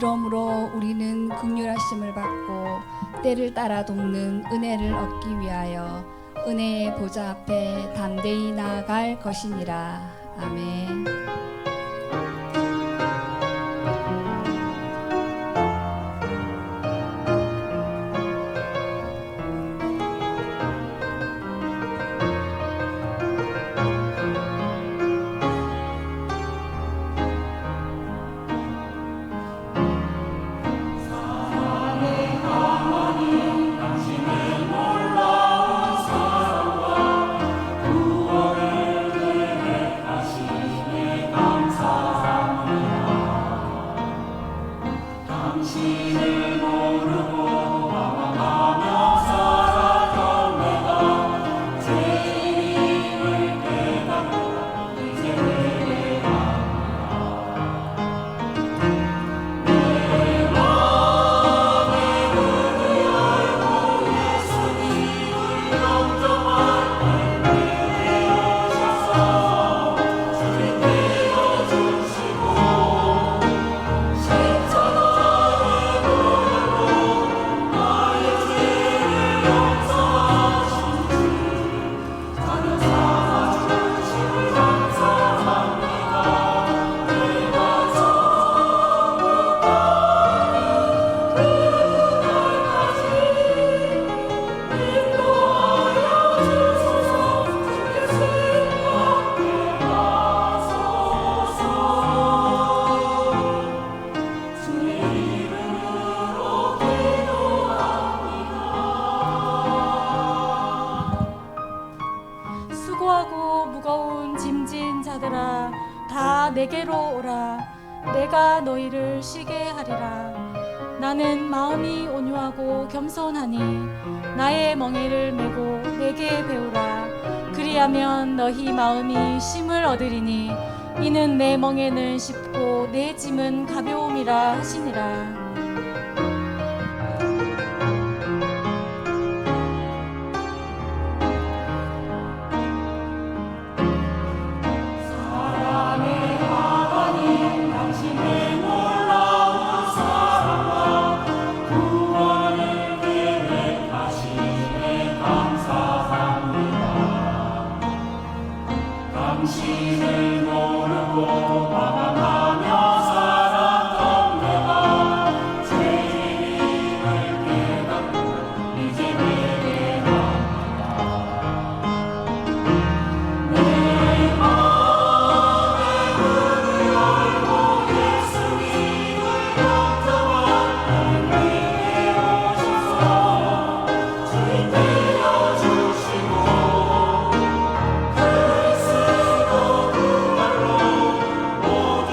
그러므로 우리는 긍휼하심을 받고 때를 따라 돕는 은혜를 얻기 위하여 은혜의 보좌 앞에 담대히 나아갈 것이니라. 아멘. 수고하고 무거운 짐진 자들아 다 내게로 오라. 내가 너희를 쉬게 하리라. 나는 마음이 온유하고 겸손하니 나의 멍에를 메고 내게 배우라. 그리하면 너희 마음이 쉼을 얻으리니 이는 내 멍에는 쉽고 내 짐은 가벼움이라 하시니라. 당신을 모르고 방황하며 살았던 내가 죄인임을 깨닫고 이제 내게 합니다. 내 마음의 문을 열고 예수님을 영접한 우리에게 오셔서 주인 되어주시고 그리스도 부활로 모든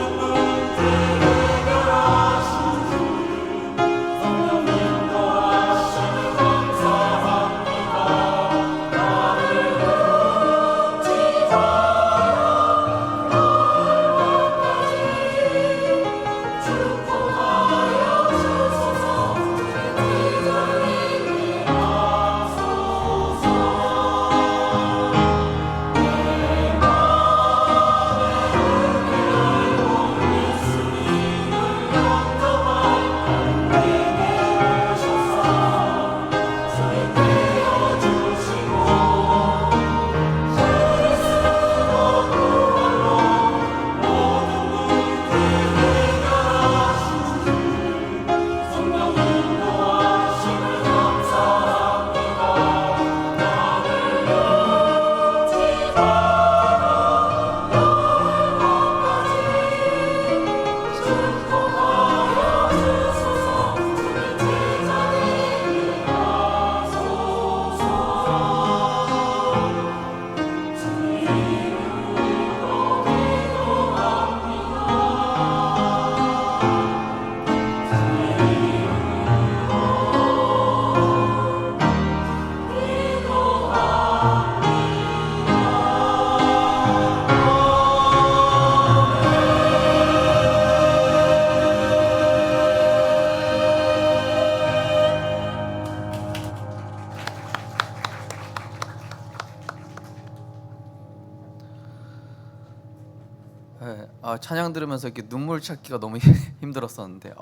예, 찬양 들으면서 이렇게 눈물 찾기가 너무 힘들었었는데,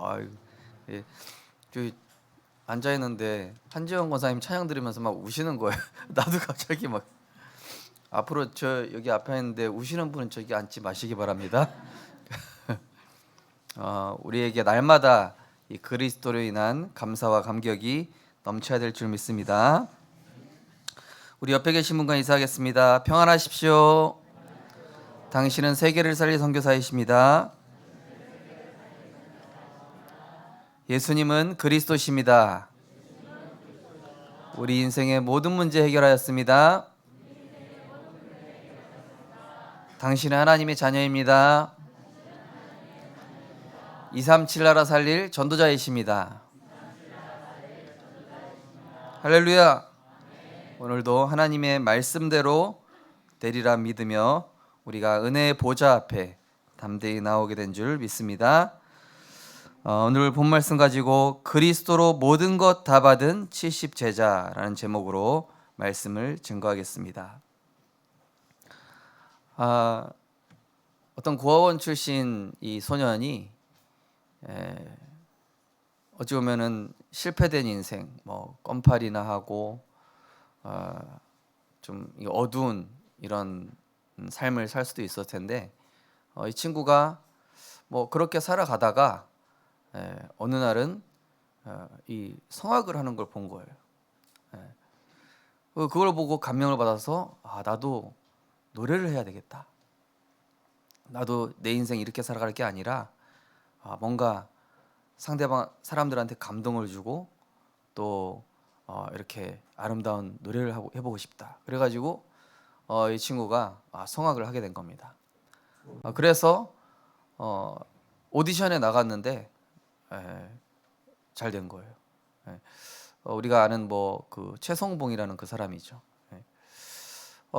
예, 그 앉아 있는데 한지영 권사님 찬양 들으면서 막 우시는 거예요. 나도 갑자기 막 앞으로 저 여기 앞에 있는데 우시는 분은 저기 앉지 마시기 바랍니다. 우리에게 날마다 이 그리스도로 인한 감사와 감격이 넘쳐야 될 줄 믿습니다. 우리 옆에 계신 분과 인사하겠습니다. 평안하십시오. 당신은 세계를 살릴 선교사이십니다. 예수님은 그리스도십니다. 우리 인생의 모든 문제 해결하였습니다. 당신은 하나님의 자녀입니다. 237 나라 살릴 전도자이십니다. 할렐루야. 오늘도 하나님의 말씀대로 되리라 믿으며 우리가 은혜의 보좌 앞에 담대히 나오게 된 줄 믿습니다. 오늘 본 말씀 가지고 그리스도로 모든 것 다 받은 70제자라는 제목으로 말씀을 증거하겠습니다. 어떤 고아원 출신 이 소년이 어찌 보면은 실패된 인생, 뭐 껌팔이나 하고 좀 어두운 이런 삶을 살 수도 있었을 텐데 이 친구가 뭐 그렇게 살아가다가 어느 날은 이 성악을 하는 걸 본 거예요. 그걸 보고 감명을 받아서 나도 노래를 해야 되겠다. 나도 내 인생 이렇게 살아갈 게 아니라 뭔가 상대방 사람들한테 감동을 주고 또 이렇게 아름다운 노래를 해보고 싶다. 그래가지고 이 친구가 성악을 하게 된 겁니다. 그래서 오디션에 나갔는데 잘 된 거예요. 우리가 아는 뭐 그 최성봉이라는 그 사람이죠.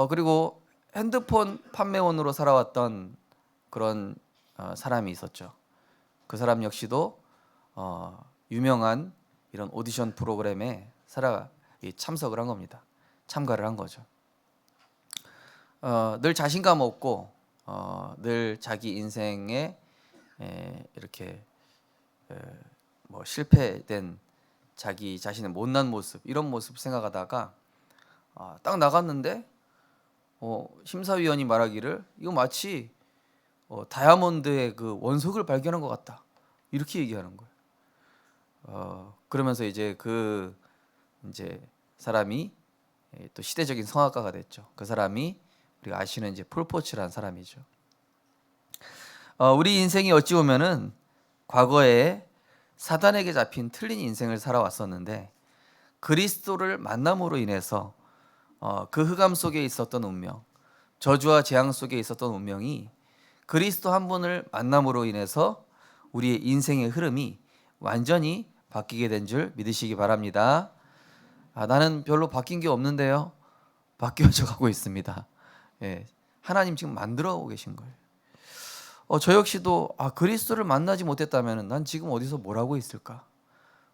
그리고 핸드폰 판매원으로 살아왔던 그런 사람이 있었죠. 그 사람 역시도 유명한 이런 오디션 프로그램에 참석을 한 겁니다. 참가를 한 거죠. 늘 자신감 없고 늘 자기 인생에 이렇게 뭐 실패된 자기 자신의 못난 모습, 이런 모습 생각하다가 딱 나갔는데 심사위원이 말하기를 이거 마치 다이아몬드의 그 원석을 발견한 것 같다, 이렇게 얘기하는 거예요. 그러면서 이제 이제 사람이 또 시대적인 성악가가 됐죠. 그 사람이 우리가 아시는 이제 폴 포츠라는 사람이죠. 우리 인생이 어찌 보면은 과거에 사단에게 잡힌 틀린 인생을 살아왔었는데 그리스도를 만남으로 인해서 그 흑암 속에 있었던 운명, 저주와 재앙 속에 있었던 운명이 그리스도 한 분을 만남으로 인해서 우리의 인생의 흐름이 완전히 바뀌게 된 줄 믿으시기 바랍니다. 나는 별로 바뀐 게 없는데요. 바뀌어져 가고 있습니다. 하나님 지금 만들어오고 계신 거예요. 저 역시도 그리스도를 만나지 못했다면 난 지금 어디서 뭘 하고 있을까?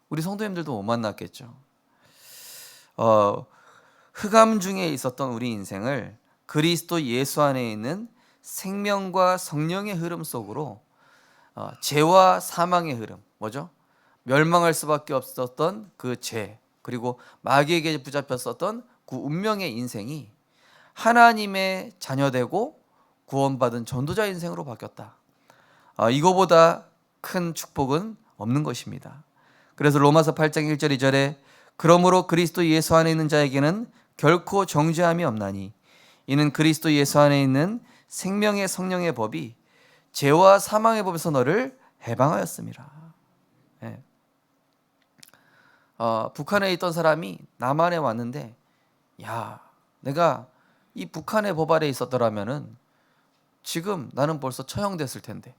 우리 성도님들도 못 만났겠죠. 흑암 중에 있었던 우리 인생을 그리스도 예수 안에 있는 생명과 성령의 흐름 속으로 죄와 사망의 흐름, 뭐죠? 멸망할 수밖에 없었던 그 죄, 그리고 마귀에게 붙잡혔었던 그 운명의 인생이 하나님의 자녀되고 구원받은 전도자 인생으로 바뀌었다. 이거보다 큰 축복은 없는 것입니다. 그래서 로마서 8장 1절 2절에 그러므로 그리스도 예수 안에 있는 자에게는 결코 정죄함이 없나니 이는 그리스도 예수 안에 있는 생명의 성령의 법이 죄와 사망의 법에서 너를 해방하였습니다. 북한에 있던 사람이 남한에 왔는데 내가 이 북한의 법 아래 있었더라면은 지금 나는 벌써 처형됐을 텐데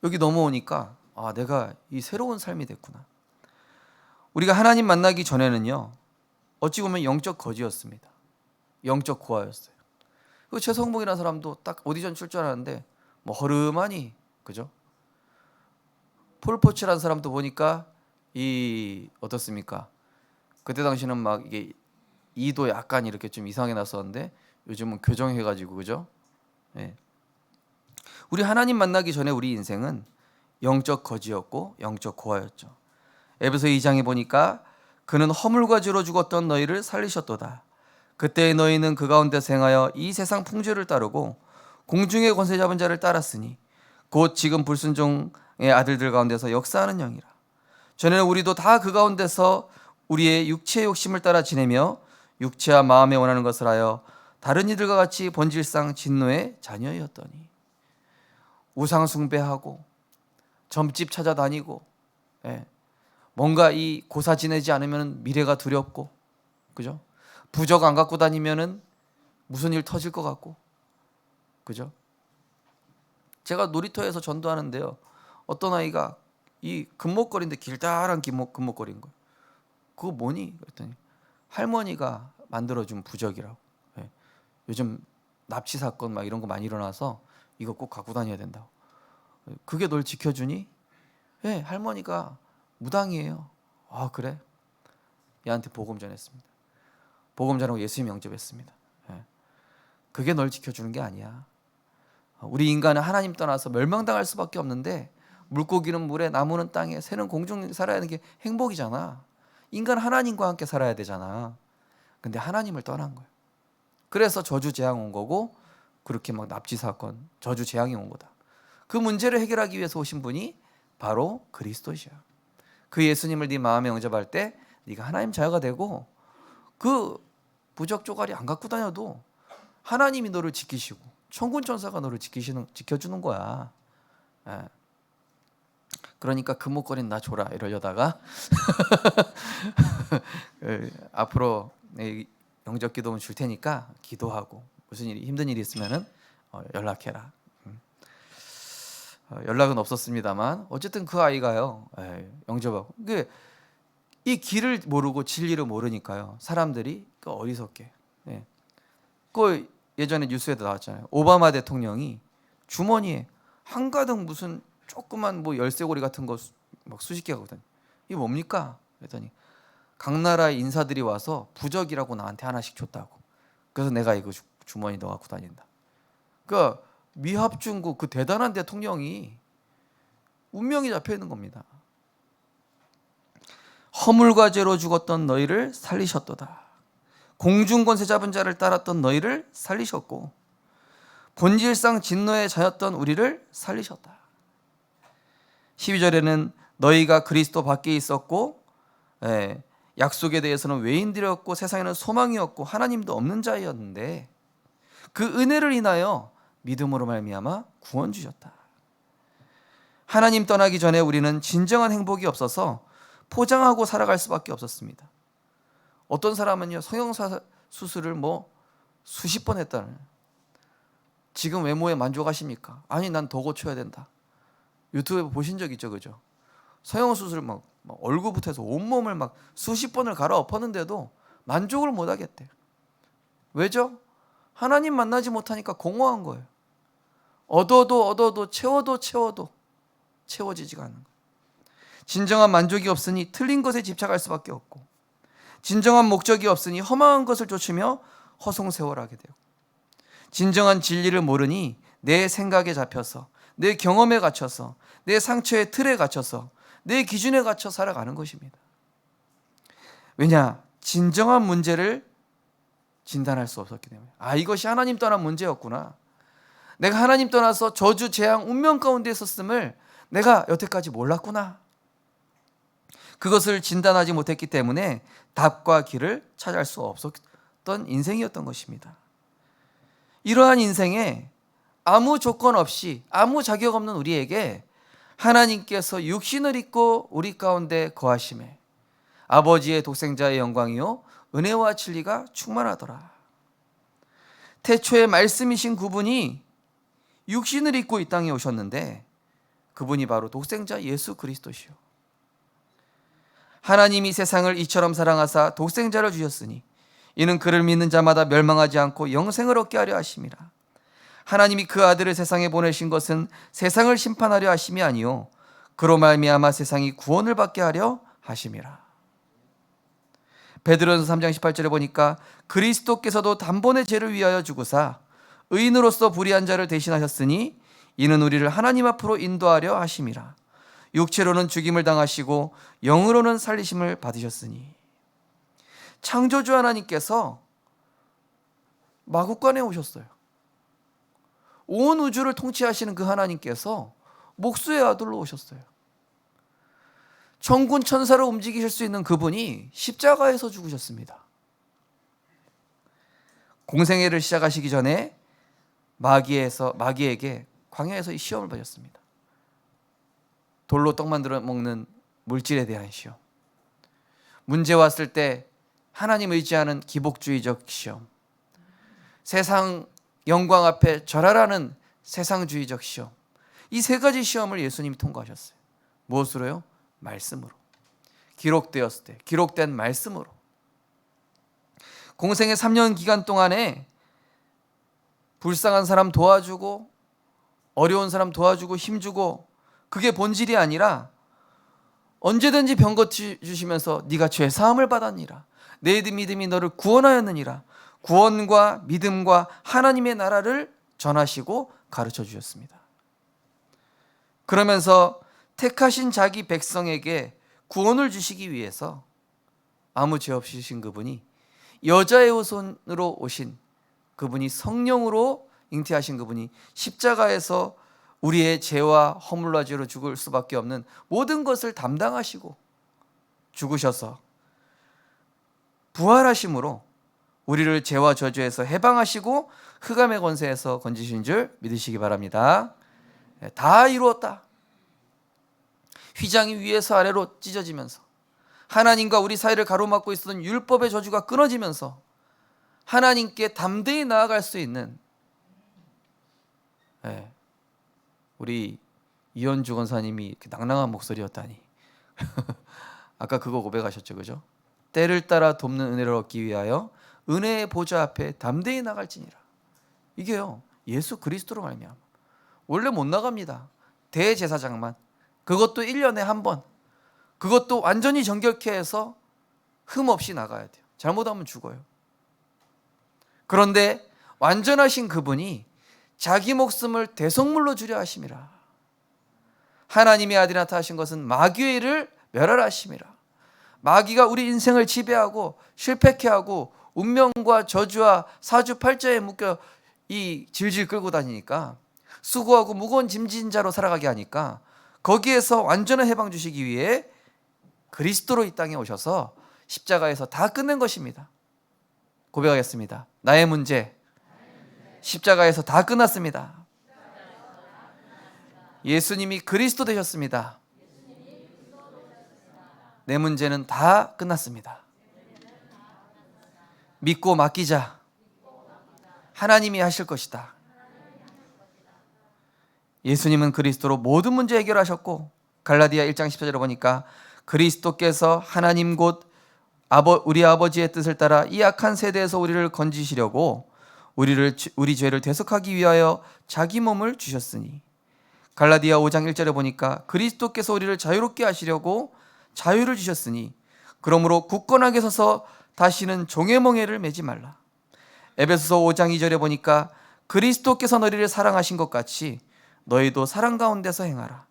여기 넘어오니까 내가 이 새로운 삶이 됐구나. 우리가 하나님 만나기 전에는요, 어찌 보면 영적 거지였습니다. 영적 고아였어요. 그 최성봉이라는 사람도 딱 오디션 출전하는데 뭐 허름하니, 그죠? 폴포츠라는 사람도 보니까 어떻습니까? 그때 당시는 막 이게 이도 약간 이렇게 좀 이상하게 났었는데 요즘은 교정해가지고, 그죠? 우리 하나님 만나기 전에 우리 인생은 영적 거지였고 영적 고아였죠. 에베소 2장에 보니까 그는 허물과 죄로 죽었던 너희를 살리셨도다. 그때 너희는 그 가운데서 행하여 이 세상 풍조를 따르고 공중의 권세 잡은 자를 따랐으니 곧 지금 불순종의 아들들 가운데서 역사하는 영이라. 전에는 우리도 다 그 가운데서 우리의 육체의 욕심을 따라 지내며 육체와 마음에 원하는 것을 하여 다른 이들과 같이 본질상 진노의 자녀였더니 우상 숭배하고 점집 찾아다니고 뭔가 이 고사 지내지 않으면 미래가 두렵고, 그죠? 부적 안 갖고 다니면은 무슨 일 터질 것 같고, 그죠? 제가 놀이터에서 전도하는데요, 어떤 아이가 이 금목걸이인데 길다란 금목걸이인 거예요. 그거 뭐니? 그랬더니 할머니가 만들어준 부적이라고. 요즘 납치 사건 막 이런 거 많이 일어나서 이거 꼭 갖고 다녀야 된다고. 그게 널 지켜주니? 할머니가 무당이에요. 아, 그래? 얘한테 복음 전했습니다. 복음 전하고 예수님 영접했습니다. 그게 널 지켜주는 게 아니야. 우리 인간은 하나님 떠나서 멸망당할 수밖에 없는데, 물고기는 물에, 나무는 땅에, 새는 공중에 살아야 하는 게 행복이잖아. 인간 하나님과 함께 살아야 되잖아. 근데 하나님을 떠난 거예요. 그래서 저주 재앙 온 거고, 그렇게 막 납치 사건, 저주 재앙이 온 거다. 그 문제를 해결하기 위해서 오신 분이 바로 그리스도시야. 그 예수님을 네 마음에 영접할 때 네가 하나님 자녀가 되고, 그 부적 쪼가리 안 갖고 다녀도 하나님이 너를 지키시고 천군 천사가 너를 지켜주는 거야. 그러니까 금목걸이는 나 줘라 이러려다가 앞으로 영접 기도문 줄 테니까 기도하고 무슨 일이 힘든 일이 있으면은 연락해라. 연락은 없었습니다만 어쨌든 그 아이가요, 영접하고, 이 길을 모르고 진리를 모르니까요, 사람들이 어리석게. 그 예전에 뉴스에도 나왔잖아요. 오바마 대통령이 주머니에 한가득 무슨 조그만 뭐 열쇠고리 같은 거 막 수십 개가 거든. 이게 뭡니까? 그랬더니 각 나라의 인사들이 와서 부적이라고 나한테 하나씩 줬다고. 그래서 내가 이거 주머니 넣어 갖고 다닌다. 그러니까 미합중국 그 대단한 대통령이 운명이 잡혀 있는 겁니다. 허물과 죄로 죽었던 너희를 살리셨도다. 공중 권세 잡은 자를 따랐던 너희를 살리셨고 본질상 진노의 자였던 우리를 살리셨다. 12절에는 너희가 그리스도 밖에 있었고 약속에 대해서는 외인들이었고 세상에는 소망이 없고 하나님도 없는 자였는데 그 은혜를 인하여 믿음으로 말미암아 구원 주셨다. 하나님 떠나기 전에 우리는 진정한 행복이 없어서 포장하고 살아갈 수밖에 없었습니다. 어떤 사람은요, 성형사 수술을 뭐 수십 번 했다는. 지금 외모에 만족하십니까? 아니, 난 더 고쳐야 된다. 유튜브에 보신 적 있죠, 그죠? 성형수술 막 얼굴부터 해서 온몸을 막 수십 번을 갈아엎었는데도 만족을 못 하겠대. 왜죠? 하나님 만나지 못하니까 공허한 거예요. 얻어도 채워도 채워지지가 않는 거예요. 진정한 만족이 없으니 틀린 것에 집착할 수밖에 없고, 진정한 목적이 없으니 험한 것을 쫓으며 허송세월하게 되고, 진정한 진리를 모르니 내 생각에 잡혀서, 내 경험에 갇혀서, 내 상처의 틀에 갇혀서, 내 기준에 갇혀 살아가는 것입니다. 왜냐? 진정한 문제를 진단할 수 없었기 때문에. 이것이 하나님 떠난 문제였구나. 내가 하나님 떠나서 저주, 재앙, 운명 가운데 있었음을 내가 여태까지 몰랐구나. 그것을 진단하지 못했기 때문에 답과 길을 찾을 수 없었던 인생이었던 것입니다. 이러한 인생에 아무 조건 없이 아무 자격 없는 우리에게 하나님께서 육신을 입고 우리 가운데 거하심에 아버지의 독생자의 영광이요 은혜와 진리가 충만하더라. 태초에 말씀이신 그분이 육신을 입고 이 땅에 오셨는데 그분이 바로 독생자 예수 그리스도시요. 하나님이 세상을 이처럼 사랑하사 독생자를 주셨으니 이는 그를 믿는 자마다 멸망하지 않고 영생을 얻게 하려 하심이라. 하나님이 그 아들을 세상에 보내신 것은 세상을 심판하려 하심이 아니요 그로 말미암아 세상이 구원을 받게 하려 하심이라. 베드로전서 3장 18절에 보니까 그리스도께서도 단번에 죄를 위하여 죽으사 의인으로서 불의한 자를 대신하셨으니 이는 우리를 하나님 앞으로 인도하려 하심이라. 육체로는 죽임을 당하시고 영으로는 살리심을 받으셨으니. 창조주 하나님께서 마구간에 오셨어요. 온 우주를 통치하시는 그 하나님께서 목수의 아들로 오셨어요. 천군 천사를 움직이실 수 있는 그분이 십자가에서 죽으셨습니다. 공생애를 시작하시기 전에 마귀에게 광야에서 이 시험을 받았습니다. 돌로 떡 만들어 먹는 물질에 대한 시험. 문제 왔을 때 하나님 의지하는 기복주의적 시험. 세상 영광 앞에 절하라는 세상주의적 시험. 이 세 가지 시험을 예수님이 통과하셨어요. 무엇으로요? 말씀으로. 기록되었을 때 기록된 말씀으로. 공생의 3년 기간 동안에 불쌍한 사람 도와주고 어려운 사람 도와주고 힘주고, 그게 본질이 아니라 언제든지 병 고쳐주시면서 네가 죄 사함을 받았니라, 내 믿음이 너를 구원하였느니라, 구원과 믿음과 하나님의 나라를 전하시고 가르쳐 주셨습니다. 그러면서 택하신 자기 백성에게 구원을 주시기 위해서 아무 죄 없이 신 그분이 여자의 후손으로 오신 그분이, 성령으로 잉태하신 그분이 십자가에서 우리의 죄와 허물과 죄로 죽을 수밖에 없는 모든 것을 담당하시고 죽으셔서 부활하심으로 우리를 죄와 저주에서 해방하시고 흑암의 권세에서 건지신 줄 믿으시기 바랍니다. 다 이루었다. 휘장이 위에서 아래로 찢어지면서 하나님과 우리 사이를 가로막고 있었던 율법의 저주가 끊어지면서 하나님께 담대히 나아갈 수 있는, 우리 이현주 권사님이 이렇게 낭낭한 목소리였다니. 아까 그거 고백하셨죠, 그죠? 때를 따라 돕는 은혜를 얻기 위하여 은혜의 보좌 앞에 담대히 나갈지니라. 이게요, 예수 그리스도로 말미암아. 원래 못 나갑니다. 대제사장만. 그것도 1년에 한 번. 그것도 완전히 정결케 해서 흠 없이 나가야 돼요. 잘못하면 죽어요. 그런데 완전하신 그분이 자기 목숨을 대속물로 주려 하심이라. 하나님의 아들이 나타나신 것은 마귀의 일을 멸하라 하심이라. 마귀가 우리 인생을 지배하고 실패케 하고 운명과 저주와 사주팔자에 묶여 이 질질 끌고 다니니까, 수고하고 무거운 짐진 자로 살아가게 하니까, 거기에서 완전한 해방 주시기 위해 그리스도로 이 땅에 오셔서 십자가에서 다 끝낸 것입니다. 고백하겠습니다. 나의 문제 십자가에서 다 끝났습니다. 예수님이 그리스도 되셨습니다. 내 문제는 다 끝났습니다. 믿고 맡기자. 하나님이 하실 것이다. 예수님은 그리스도로 모든 문제 해결하셨고, 갈라디아 1장 14절에 보니까 그리스도께서 하나님 곧 우리 아버지의 뜻을 따라 이 악한 세대에서 우리를 건지시려고 우리 죄를 대속하기 위하여 자기 몸을 주셨으니, 갈라디아 5장 1절에 보니까 그리스도께서 우리를 자유롭게 하시려고 자유를 주셨으니 그러므로 굳건하게 서서 다시는 종의 멍에를 매지 말라. 에베소서 5장 2절에 보니까 그리스도께서 너희를 사랑하신 것 같이 너희도 사랑 가운데서 행하라.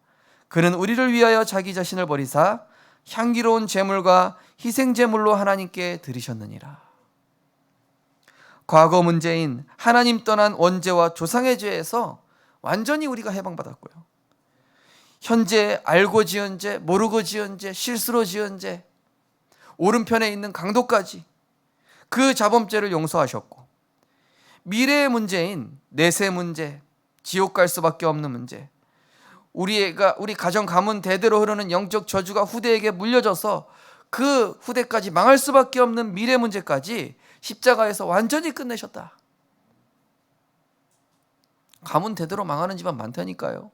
그는 우리를 위하여 자기 자신을 버리사 향기로운 제물과 희생 제물로 하나님께 드리셨느니라. 과거 문제인 하나님 떠난 원죄와 조상의 죄에서 완전히 우리가 해방받았고요. 현재 알고 지은 죄, 모르고 지은 죄, 실수로 지은 죄, 오른편에 있는 강도까지 그 자범죄를 용서하셨고, 미래의 문제인 내세 문제, 지옥 갈 수밖에 없는 문제, 우리 가정 가문 대대로 흐르는 영적 저주가 후대에게 물려져서 그 후대까지 망할 수밖에 없는 미래 문제까지 십자가에서 완전히 끝내셨다. 가문 대대로 망하는 집안 많다니까요.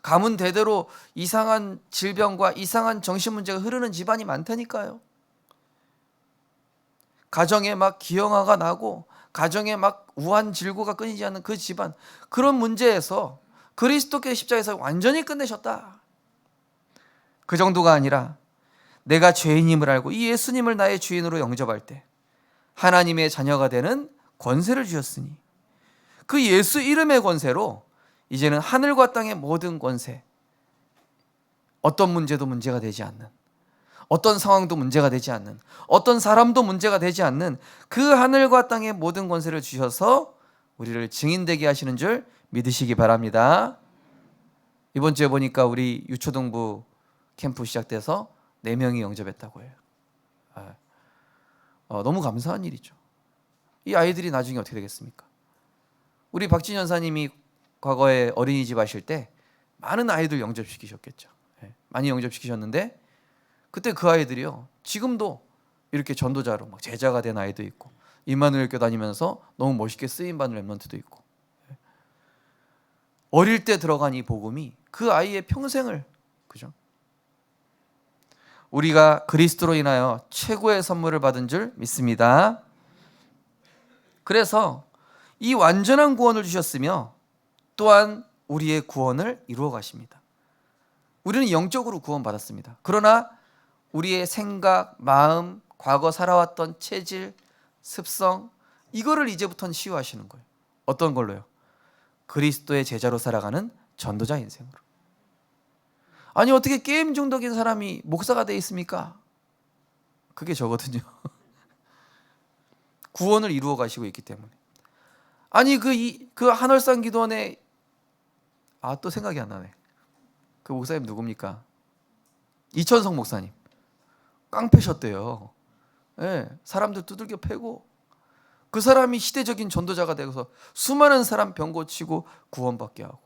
가문 대대로 이상한 질병과 이상한 정신 문제가 흐르는 집안이 많다니까요. 가정에 막 기형아가 나고 가정에 막 우한 질고가 끊이지 않는 그 집안, 그런 문제에서 그리스도께서 십자가에서 완전히 끝내셨다. 그 정도가 아니라 내가 죄인임을 알고 이 예수님을 나의 주인으로 영접할 때 하나님의 자녀가 되는 권세를 주셨으니, 그 예수 이름의 권세로 이제는 하늘과 땅의 모든 권세, 어떤 문제도 문제가 되지 않는, 어떤 상황도 문제가 되지 않는, 어떤 사람도 문제가 되지 않는 그 하늘과 땅의 모든 권세를 주셔서 우리를 증인되게 하시는 줄 믿으시기 바랍니다. 이번 주에 보니까 우리 유초등부 캠프 시작돼서 4명이 영접했다고 해요. 너무 감사한 일이죠. 이 아이들이 나중에 어떻게 되겠습니까? 우리 박진 여사님이 과거에 어린이집 하실 때 많은 아이들 영접시키셨겠죠. 많이 영접시키셨는데 그때 그 아이들이요, 지금도 이렇게 전도자로 막 제자가 된 아이도 있고, 임마누엘 교회 다니면서 너무 멋있게 쓰임 받는 랩런트도 있고, 어릴 때 들어간 이 복음이 그 아이의 평생을, 그죠? 우리가 그리스도로 인하여 최고의 선물을 받은 줄 믿습니다. 그래서 이 완전한 구원을 주셨으며 또한 우리의 구원을 이루어 가십니다. 우리는 영적으로 구원받았습니다. 그러나 우리의 생각, 마음, 과거 살아왔던 체질, 습성, 이거를 이제부터는 치유하시는 거예요. 어떤 걸로요? 그리스도의 제자로 살아가는 전도자 인생으로. 아니 어떻게 게임 중독인 사람이 목사가 돼 있습니까? 그게 저거든요. 구원을 이루어 가시고 있기 때문에. 아니 그 한월산 기도원에 또 생각이 안 나네. 그 목사님 누굽니까? 이천성 목사님. 깡패셨대요. 네, 사람들 두들겨 패고 그 사람이 시대적인 전도자가 되어서 수많은 사람 병 고치고 구원받게 하고.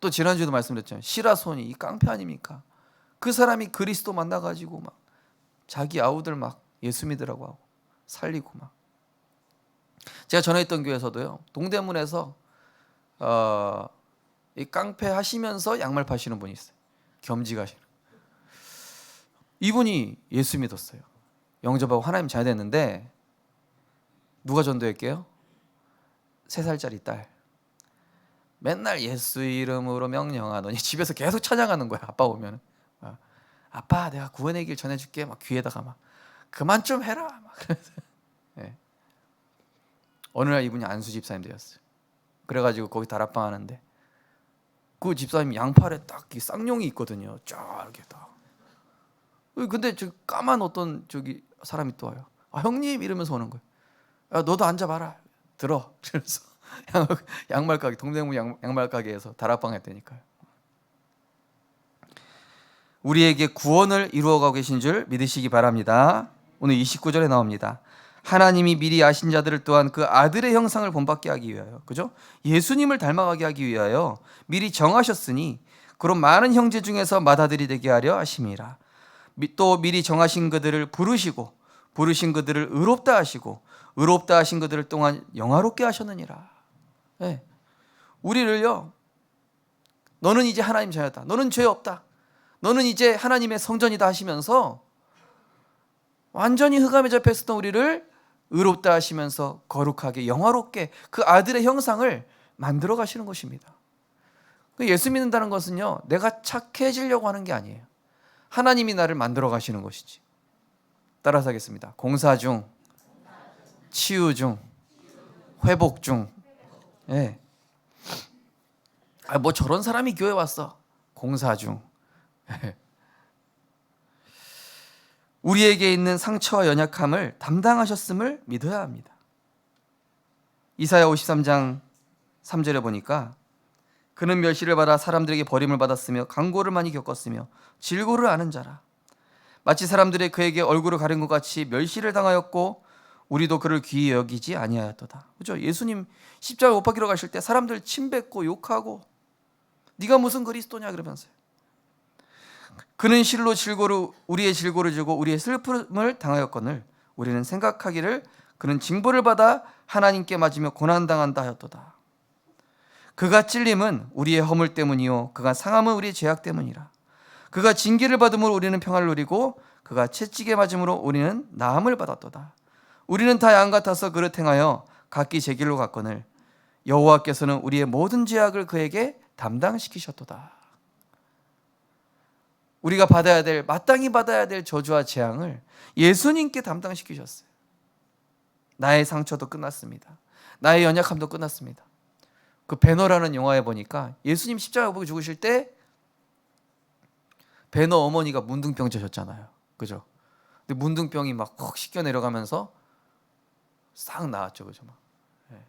또 지난주에도 말씀드렸잖아요. 시라손이 이 깡패 아닙니까? 그 사람이 그리스도 만나가지고 막 자기 아우들 막 예수 믿으라고 하고 살리고 막. 제가 전에 있던 교회에서도요, 동대문에서 이 깡패 하시면서 양말 파시는 분이 있어요. 겸직하시는. 이분이 예수 믿었어요. 영접하고 하나님 잘 됐는데 누가 전도했게요? 3살짜리 딸. 맨날 예수 이름으로 명령하더니 집에서 계속 찬양하는 거야. 아빠 오면 아빠 내가 구원의 길 전해줄게. 막 귀에다가 막 그만 좀 해라. 막 그래서 네. 어느 날 이분이 안수 집사님 되었어요. 그래가지고 거기 다락방 하는데 그 집사님 양팔에 딱 쌍용이 있거든요. 쫙 이렇게 딱. 근데 저 까만 어떤 저기 사람이 또 와요. 형님 이러면서 오는 거예요. 야, 너도 앉아봐라. 들어. 그래서 양말 가게, 동대문 양말 가게에서 다락방 했다니까요. 우리에게 구원을 이루어가고 계신 줄 믿으시기 바랍니다. 오늘 29절에 나옵니다. 하나님이 미리 아신 자들을 또한 그 아들의 형상을 본받게 하기 위하여, 그죠? 예수님을 닮아가게 하기 위하여 미리 정하셨으니 그런 많은 형제 중에서 맏아들이 되게 하려 하심이라. 또 미리 정하신 그들을 부르시고 부르신 그들을 의롭다 하시고 의롭다 하신 그들을 또한 영화롭게 하셨느니라. 네. 우리를요, 너는 이제 하나님 자녀다, 너는 죄 없다, 너는 이제 하나님의 성전이다 하시면서 완전히 흑암에 잡혀 있었던 우리를 의롭다 하시면서 거룩하게 영화롭게 그 아들의 형상을 만들어 가시는 것입니다. 예수 믿는다는 것은요, 내가 착해지려고 하는 게 아니에요. 하나님이 나를 만들어 가시는 것이지. 따라서 하겠습니다. 공사 중, 치유 중, 회복 중. 예. 뭐 저런 사람이 교회 왔어. 공사 중. 우리에게 있는 상처와 연약함을 담당하셨음을 믿어야 합니다. 이사야 53장 3절에 보니까 그는 멸시를 받아 사람들에게 버림을 받았으며 강고를 많이 겪었으며 질고를 아는 자라. 마치 사람들이 그에게 얼굴을 가린 것 같이 멸시를 당하였고 우리도 그를 귀히 여기지 아니하였도다. 그렇죠? 예수님 십자가 못 박히러 가실 때 사람들 침뱉고 욕하고 네가 무슨 그리스도냐 그러면서요. 그는 실로 우리의 질고를 주고 우리의 슬픔을 당하였거늘 우리는 생각하기를 그는 징벌을 받아 하나님께 맞으며 고난당한다 하였도다. 그가 찔림은 우리의 허물 때문이요 그가 상함은 우리의 죄악 때문이라. 그가 징계를 받음으로 우리는 평안을 누리고 그가 채찍에 맞음으로 우리는 나음을 받았도다. 우리는 다 양 같아서 그릇 행하여 각기 제 길로 갔거늘 여호와께서는 우리의 모든 죄악을 그에게 담당시키셨도다. 우리가 마땅히 받아야 될 저주와 재앙을 예수님께 담당시키셨어요. 나의 상처도 끝났습니다. 나의 연약함도 끝났습니다. 그 배너라는 영화에 보니까 예수님 십자가 보고 죽으실 때 배너 어머니가 문둥병자셨잖아요. 그죠? 근데 문둥병이 막 헉 씻겨 내려가면서 싹 나았죠. 그죠? 막. 네.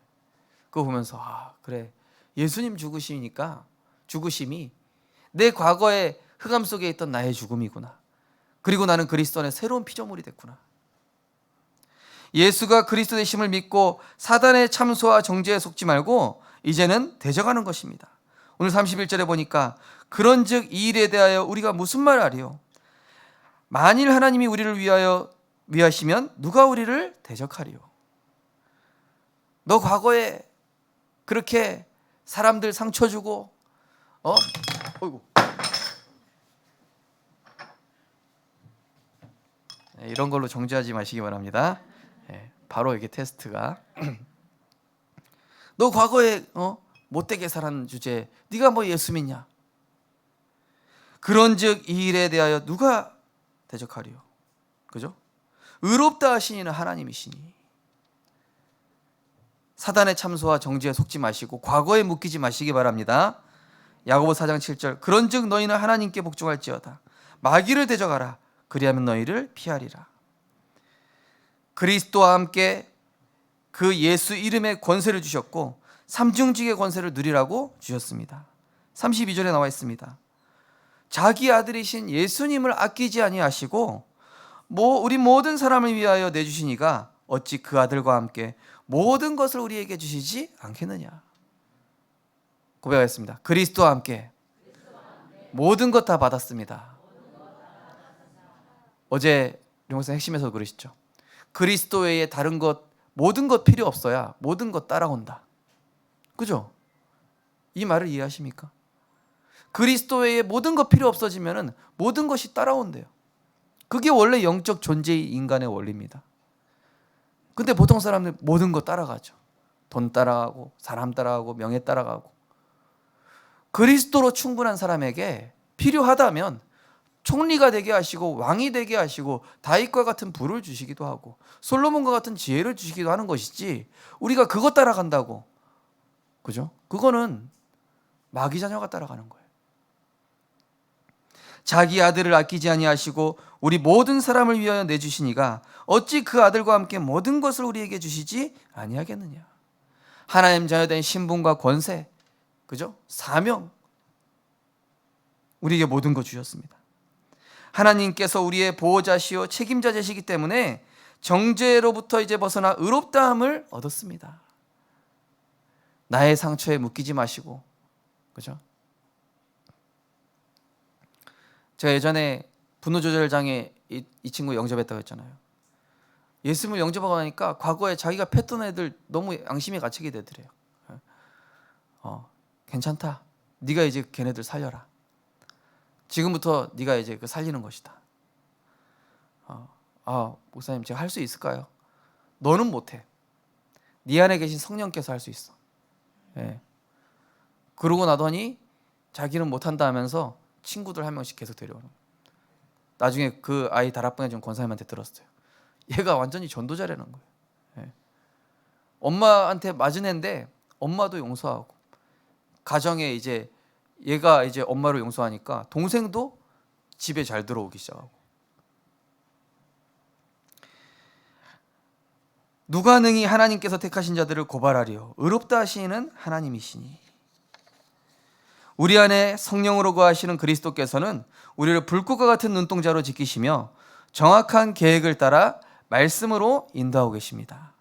그거 보면서 아, 그래. 예수님 죽으시니까 죽으심이 내 과거의 흑암 속에 있던 나의 죽음이구나. 그리고 나는 그리스도 안에 새로운 피조물이 됐구나. 예수가 그리스도 되심을 믿고 사단의 참소와 정죄에 속지 말고 이제는 대적하는 것입니다. 오늘 31절에 보니까 그런즉 이 일에 대하여 우리가 무슨 말 하리요? 만일 하나님이 우리를 위하시면 누가 우리를 대적하리요? 너 과거에 그렇게 사람들 상처 주고 어이구. 이런 걸로 정죄하지 마시기 바랍니다. 바로 이게 테스트가 너 과거에 못되게 살았는 주제에 네가 뭐 예수 믿냐? 그런즉 이 일에 대하여 누가 대적하리요? 그죠? 의롭다 하시니는 하나님이시니 사단의 참소와 정죄에 속지 마시고 과거에 묶이지 마시기 바랍니다. 야고보 4장 7절 그런즉 너희는 하나님께 복종할지어다. 마귀를 대적하라. 그리하면 너희를 피하리라. 그리스도와 함께 그 예수 이름의 권세를 주셨고 삼중직의 권세를 누리라고 주셨습니다. 32절에 나와 있습니다. 자기 아들이신 예수님을 아끼지 아니하시고 우리 모든 사람을 위하여 내주시니가 어찌 그 아들과 함께 모든 것을 우리에게 주시지 않겠느냐. 고백하겠습니다. 그리스도와 함께 모든 것 다 받았습니다. 어제 용사 핵심에서 그러시죠. 그리스도 외에 다른 것 모든 것 필요 없어야 모든 것 따라온다. 그죠? 이 말을 이해하십니까? 그리스도 외에 모든 것 필요 없어지면은 모든 것이 따라온대요. 그게 원래 영적 존재의 인간의 원리입니다. 근데 보통 사람들 모든 거 따라가죠. 돈 따라가고 사람 따라가고 명예 따라가고. 그리스도로 충분한 사람에게 필요하다면 총리가 되게 하시고 왕이 되게 하시고 다윗과 같은 부를 주시기도 하고 솔로몬과 같은 지혜를 주시기도 하는 것이지 우리가 그거 따라간다고 그죠? 그거는 마귀 자녀가 따라가는 거예요. 자기 아들을 아끼지 아니하시고 우리 모든 사람을 위하여 내주시니가 어찌 그 아들과 함께 모든 것을 우리에게 주시지 아니하겠느냐. 하나님 자녀된 신분과 권세 그죠? 사명 우리에게 모든 것 주셨습니다. 하나님께서 우리의 보호자시요 책임자 되시기 때문에 정죄로부터 이제 벗어나 의롭다함을 얻었습니다. 나의 상처에 묶이지 마시고 그죠? 제가 예전에 분노조절장애 이 친구 영접했다고 했잖아요. 예수님을 영접하고 나니까 과거에 자기가 팼던 애들 너무 양심이 갇히게 되더래요. 괜찮다. 네가 이제 걔네들 살려라. 지금부터 네가 이제 그 살리는 것이다. 목사님 제가 할 수 있을까요? 너는 못해. 네 안에 계신 성령께서 할 수 있어. 그러고 나더니 자기는 못한다 하면서 친구들 한 명씩 계속 데려오는 거예요. 나중에 그 아이 다락방에 준 권사님한테 들었어요. 얘가 완전히 전도자라는 거예요. 엄마한테 맞은 애인데 엄마도 용서하고 가정에 이제 얘가 이제 엄마를 용서하니까 동생도 집에 잘 들어오기 시작하고 누가 능히 하나님께서 택하신 자들을 고발하리요 의롭다 하시는 하나님이시니 우리 안에 성령으로 거하시는 그리스도께서는 우리를 불꽃과 같은 눈동자로 지키시며 정확한 계획을 따라 말씀으로 인도하고 계십니다.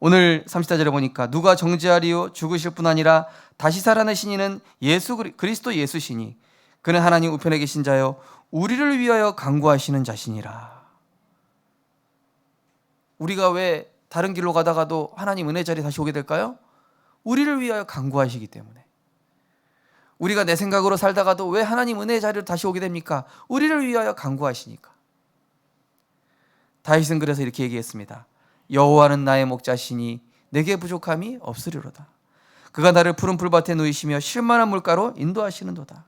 오늘 34절에 보니까 누가 정죄하리요 죽으실 뿐 아니라 다시 살아내신 이는 그리스도 예수시니 그는 하나님 우편에 계신 자요 우리를 위하여 간구하시는 자시니라. 우리가 왜 다른 길로 가다가도 하나님 은혜 자리에 다시 오게 될까요? 우리를 위하여 간구하시기 때문에. 우리가 내 생각으로 살다가도 왜 하나님 은혜 자리로 다시 오게 됩니까? 우리를 위하여 간구하시니까. 다윗은 그래서 이렇게 얘기했습니다. 여호와는 나의 목자시니 내게 부족함이 없으리로다. 그가 나를 푸른 풀밭에 누이시며 쉴만한 물가로 인도하시는도다.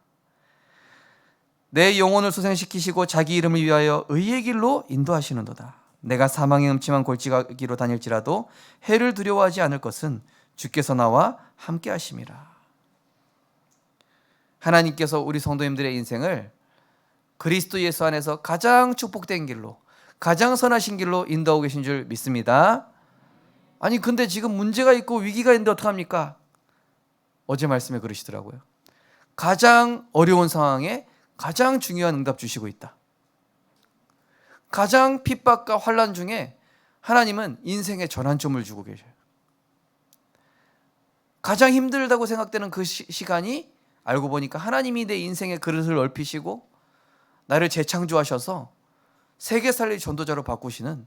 내 영혼을 소생시키시고 자기 이름을 위하여 의의 길로 인도하시는도다. 내가 사망의 음침한 골짜기로 다닐지라도 해를 두려워하지 않을 것은 주께서 나와 함께 하심이라. 하나님께서 우리 성도님들의 인생을 그리스도 예수 안에서 가장 축복된 길로, 가장 선하신 길로 인도하고 계신 줄 믿습니다. 아니 근데 지금 문제가 있고 위기가 있는데 어떡합니까? 어제 말씀에 그러시더라고요. 가장 어려운 상황에 가장 중요한 응답 주시고 있다. 가장 핍박과 환난 중에 하나님은 인생의 전환점을 주고 계셔요. 가장 힘들다고 생각되는 그 시간이 알고 보니까 하나님이 내 인생의 그릇을 넓히시고 나를 재창조하셔서 세계 살리 전도자로 바꾸시는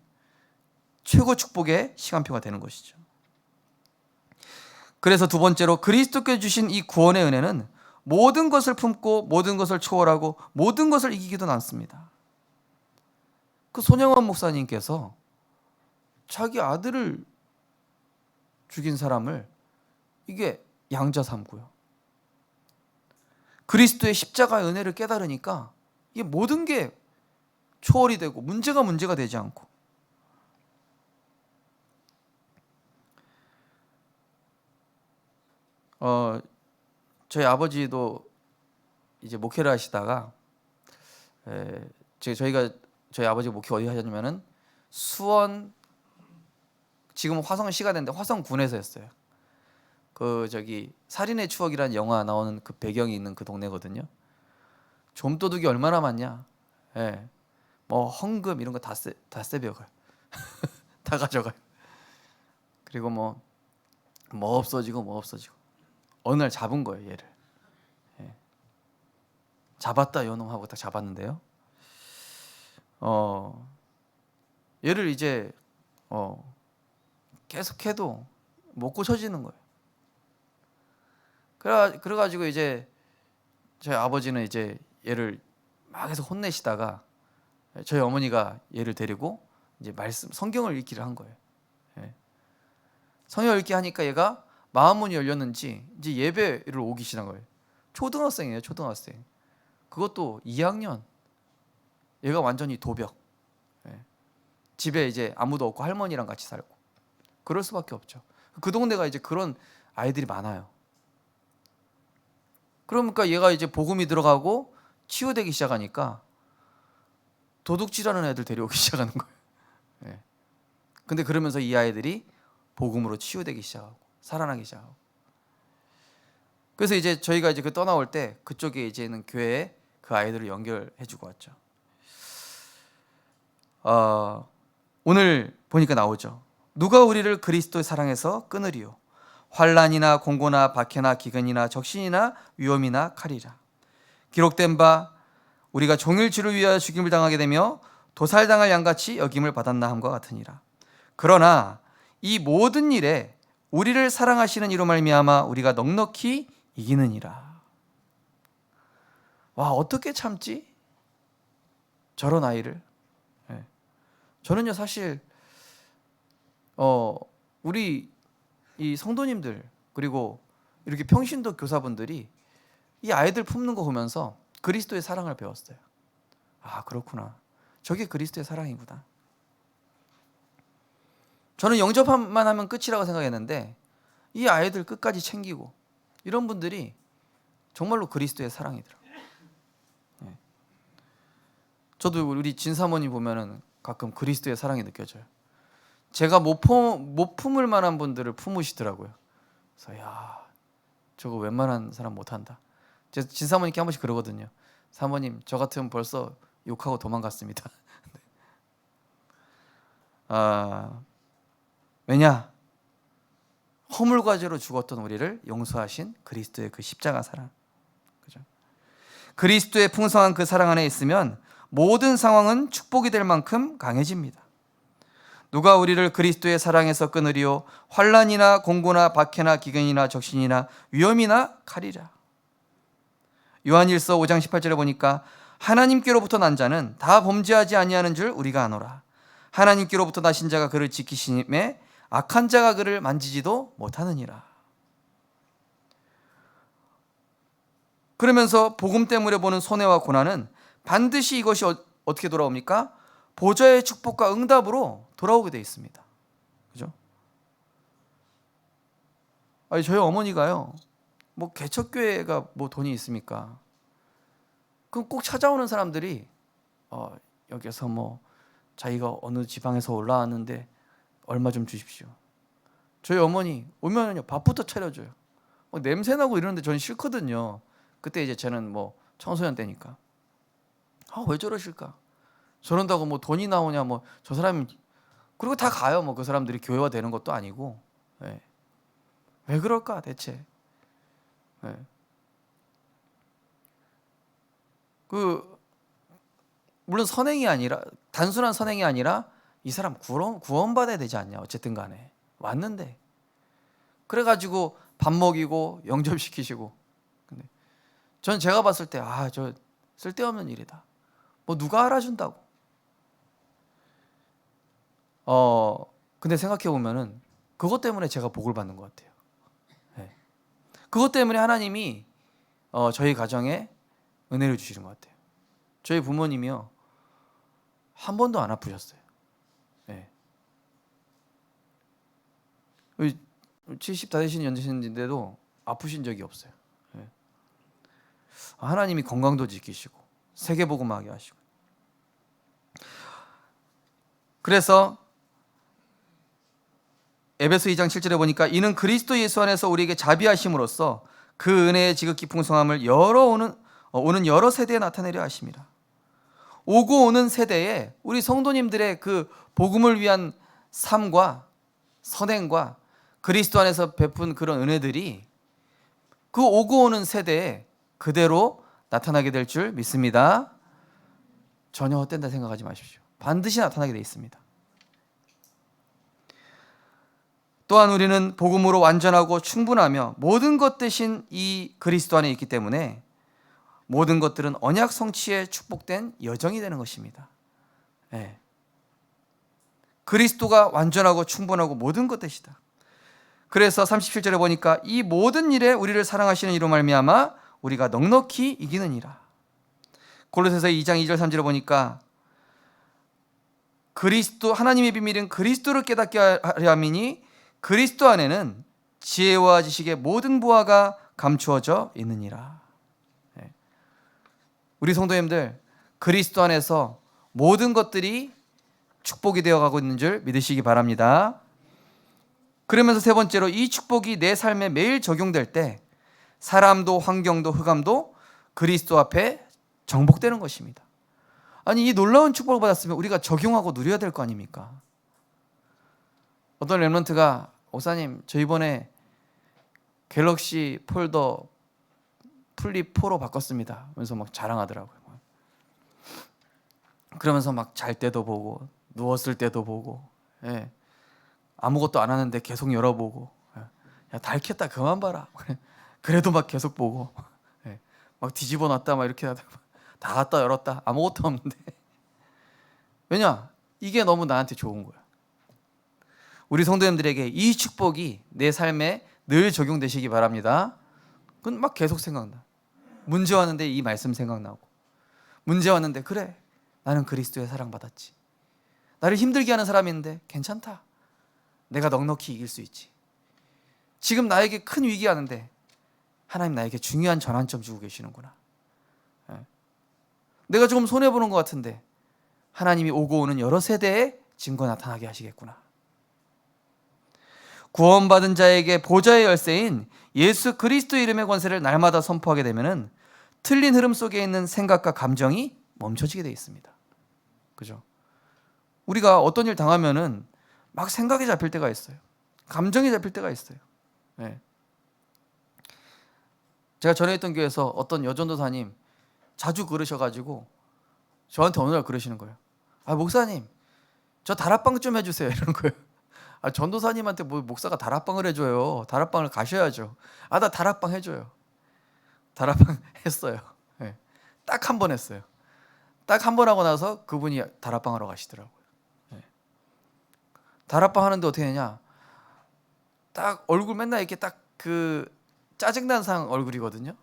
최고 축복의 시간표가 되는 것이죠. 그래서 두 번째로 그리스도께 주신 이 구원의 은혜는 모든 것을 품고 모든 것을 초월하고 모든 것을 이기기도 남습니다. 그 손영원 목사님께서 자기 아들을 죽인 사람을 이게 양자 삼고요. 그리스도의 십자가의 은혜를 깨달으니까 이게 모든 게 초월이 되고 문제가 되지 않고, 저희 아버지도 이제 목회를 하시다가 저희가 저희 아버지 목회 어디 하셨냐면은 수원, 지금 화성시가 됐는데 화성군에서 했어요. 그 저기 살인의 추억이라는 영화 나오는 그 배경이 있는 그 동네거든요. 좀도둑이 얼마나 많냐. 예. 뭐 헌금 이런 거 다 세배어가요. 다 가져가요. 그리고 뭐 없어지고 어느 날 잡은 거예요, 얘를. 예. 잡았다 요놈 하고 딱 잡았는데요. 얘를 이제 계속해도 못 고쳐지는 거예요. 그래가지고 이제 저희 아버지는 이제 얘를 막 해서 혼내시다가 저희 어머니가 얘를 데리고 이제 성경을 읽기를 한 거예요. 예. 성경 읽기 하니까 얘가 마음문이 열렸는지 이제 예배를 오기 시작한 거예요. 초등학생이에요, 초등학생. 그것도 2학년. 얘가 완전히 도벽. 예. 집에 이제 아무도 없고 할머니랑 같이 살고. 그럴 수밖에 없죠. 그 동네가 이제 그런 아이들이 많아요. 그러니까 얘가 이제 복음이 들어가고 치유되기 시작하니까 도둑질하는 애들 데려오기 시작하는 거예요. 예. 근데 그러면서 이 아이들이 복음으로 치유되기 시작하고 살아나기 시작하고. 그래서 이제 저희가 이제 그 떠나올 때 그쪽에 이제 있는 교회에 그 아이들을 연결해주고 왔죠. 오늘 보니까 나오죠. 누가 우리를 그리스도의 사랑에서 끊으리요? 환난이나 공고나 박해나 기근이나 적신이나 위험이나 칼이라. 기록된 바 우리가 종일 주를 위하여 죽임을 당하게 되며 도살당할 양같이 여김을 받았나 함과 같으니라. 그러나 이 모든 일에 우리를 사랑하시는 이로 말미암아 우리가 넉넉히 이기느니라. 와, 어떻게 참지? 저런 아이를. 네. 저는요 사실 우리 이 성도님들 그리고 이렇게 평신도 교사분들이 이 아이들 품는 거 보면서 그리스도의 사랑을 배웠어요. 아, 그렇구나. 저게 그리스도의 사랑이구나. 저는 영접만 하면 끝이라고 생각했는데 이 아이들 끝까지 챙기고 이런 분들이 정말로 그리스도의 사랑이더라고요. 네. 저도 우리 진사모님 보면은 가끔 그리스도의 사랑이 느껴져요. 제가 못 품을 만한 분들을 품으시더라고요. 그래서 야, 저거 웬만한 사람 못한다. 제가 진사모님께 한 번씩 그러거든요. 사모님, 저 같으면 벌써 욕하고 도망갔습니다. 왜냐? 허물과 죄로 죽었던 우리를 용서하신 그리스도의 그 십자가 사랑. 그죠? 그리스도의 풍성한 그 사랑 안에 있으면 모든 상황은 축복이 될 만큼 강해집니다. 누가 우리를 그리스도의 사랑에서 끊으리요? 환난이나 공고나 박해나 기근이나 적신이나 위험이나 칼이라. 요한일서 5장 18절에 보니까 하나님께로부터 난 자는 다 범죄하지 아니하는 줄 우리가 아노라. 하나님께로부터 나신 자가 그를 지키심에 악한 자가 그를 만지지도 못하느니라. 그러면서 복음 때문에 보는 손해와 고난은 반드시 이것이 어떻게 돌아옵니까? 보좌의 축복과 응답으로 돌아오게 돼 있습니다. 그죠? 아니 저희 어머니가요. 뭐 개척교회가 뭐 돈이 있습니까? 그럼 꼭 찾아오는 사람들이 여기서 뭐 자기가 어느 지방에서 올라왔는데 얼마 좀 주십시오. 저희 어머니 오면은요 밥부터 차려줘요. 냄새 나고 이러는데 저는 싫거든요. 그때 이제 저는 뭐 청소년 때니까. 왜 저러실까? 저런다고 뭐 돈이 나오냐 뭐 저 사람이 그리고 다 가요. 뭐 그 사람들이 교회화 되는 것도 아니고. 예. 왜 그럴까 대체? 예. 물론 선행이 아니라 단순한 선행이 아니라 이 사람 구원받아야 되지 않냐. 어쨌든 간에 왔는데 그래가지고 밥 먹이고 영접시키시고. 근데 전 제가 봤을 때 저 쓸데없는 일이다. 뭐 누가 알아준다고. 근데 생각해 보면은 그것 때문에 제가 복을 받는 것 같아요. 네. 그것 때문에 하나님이 저희 가정에 은혜를 주시는 것 같아요. 저희 부모님이요 한 번도 안 아프셨어요. 네. 70 다 되신 연세신데도 아프신 적이 없어요. 네. 하나님이 건강도 지키시고 세계복음하게 하시고. 그래서 에베소 2장 7절에 보니까 이는 그리스도 예수 안에서 우리에게 자비하심으로써 그 은혜의 지극히 풍성함을 오는 여러 세대에 나타내려 하심이라. 오고 오는 세대에 우리 성도님들의 그 복음을 위한 삶과 선행과 그리스도 안에서 베푼 그런 은혜들이 그 오고 오는 세대에 그대로 나타나게 될 줄 믿습니다. 전혀 헛된다 생각하지 마십시오. 반드시 나타나게 되어 있습니다. 또한 우리는 복음으로 완전하고 충분하며 모든 것 대신 이 그리스도 안에 있기 때문에 모든 것들은 언약 성취에 축복된 여정이 되는 것입니다. 네. 그리스도가 완전하고 충분하고 모든 것 대시다. 그래서 37절에 보니까 이 모든 일에 우리를 사랑하시는 이로 말미암아 우리가 넉넉히 이기느니라. 골로새서 2장 2절 3절에 보니까 그리스도 하나님의 비밀은 그리스도를 깨닫게 하려 함이니 그리스도 안에는 지혜와 지식의 모든 보화가 감추어져 있느니라. 우리 성도님들 그리스도 안에서 모든 것들이 축복이 되어가고 있는 줄 믿으시기 바랍니다. 그러면서 세 번째로 이 축복이 내 삶에 매일 적용될 때 사람도 환경도 흑암도 그리스도 앞에 정복되는 것입니다. 아니 이 놀라운 축복을 받았으면 우리가 적용하고 누려야 될 거 아닙니까? 어떤 랩런트가 목사님 저 이번에 갤럭시 폴더 플립 4로 바꿨습니다. 그래서 막 자랑하더라고요. 그러면서 막 잘 때도 보고 누웠을 때도 보고 아무것도 안 하는데 계속 열어보고 야 달 켰다 그만 봐라. 그래도 막 계속 보고 막 뒤집어 놨다 막 이렇게 하다 닫았다 열었다 아무것도 없는데 왜냐? 이게 너무 나한테 좋은 거야. 우리 성도님들에게 이 축복이 내 삶에 늘 적용되시기 바랍니다. 그건 막 계속 생각나. 문제 왔는데 이 말씀 생각나고 문제 왔는데 그래 나는 그리스도의 사랑받았지. 나를 힘들게 하는 사람이 있는데 괜찮다. 내가 넉넉히 이길 수 있지. 지금 나에게 큰 위기 하는데 하나님 나에게 중요한 전환점 주고 계시는구나. 내가 조금 손해보는 것 같은데 하나님이 오고 오는 여러 세대에 증거 나타나게 하시겠구나. 구원받은 자에게 보좌의 열쇠인 예수 그리스도 이름의 권세를 날마다 선포하게 되면은 틀린 흐름 속에 있는 생각과 감정이 멈춰지게 되어 있습니다. 그죠? 우리가 어떤 일 당하면은 막 생각이 잡힐 때가 있어요. 감정이 잡힐 때가 있어요. 네. 제가 전에 있던 교회에서 어떤 여전도사님 자주 그러셔가지고 저한테 어느 날 그러시는 거예요. 목사님 저 다락방 좀 해주세요 이런 거예요. 전도사님한테 뭐 목사가 다락방을 해줘요. 다락방을 가셔야죠. 나 다락방 해줘요. 다락방 했어요. 네. 딱 한 번 했어요. 딱 한 번 하고 나서 그분이 다락방하러 가시더라고요. 네. 다락방 하는데 어떻게 되냐? 딱 얼굴 맨날 이렇게 딱 그 짜증난 상 얼굴이거든요.